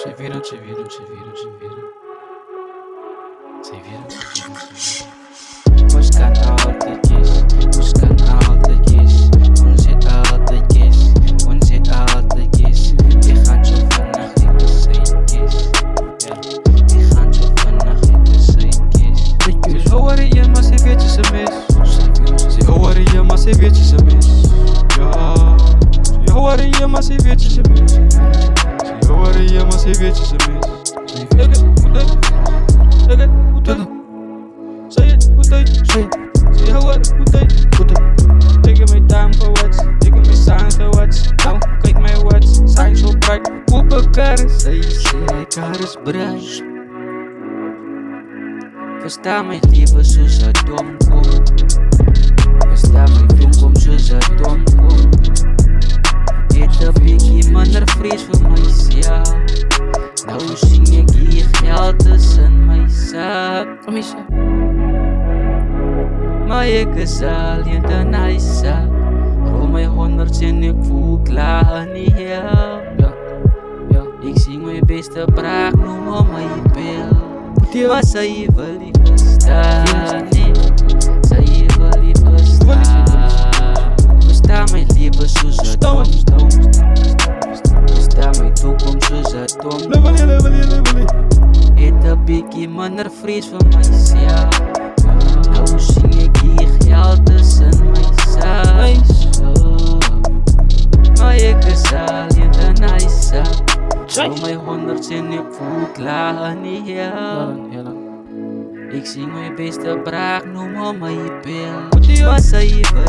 Te viram, te viram, te viram, te viram. Te viram, te viram, te viram. Buscando altıgeç, buscando altıgeç. Onde altıgeç, onde altıgeç. Die gaan zo vannacht in de zeetjes. Die gaan zo vannacht in de zeetjes. Ze horen je, maar ze weet je ze mis. Ze horen je, maar ze weet je ze mis. Ja, ze horen je, maar ze weet je ze mis. Ze horen je, maar ze weet je ze mis. Say it, good day, say it. See how what, good day, good day. Taking my time for what, taking my signs for what. Now, kijk my what, sign so bright. Open kaars, zij kaars is bright. Versta my lieve soos 'n domkom. Versta my domkom soos 'n domkom. Het 'n bietjie minder vrees vir myself. Nou sien ek hier geld tussen my sak. Maar ek is alleen te nice. Rol my 100 en ek voel klaar nie hel. Ja, ek sing my beste braak, noem op my bel. Maar sy wil nie verstaan nie. Sy wil nie verstaan. Versta my lieve soos 'n dom. Versta my toekoms soos 'n dom. Het 'n bietjie minder vrees vir myself. Nou sien ek hier geld tussen my sak. Maar ek is alleen te nice. Rol my 100 en ek voel klaar nie hel. Ek sing my beste braak, noem op my bel. Maar sy wil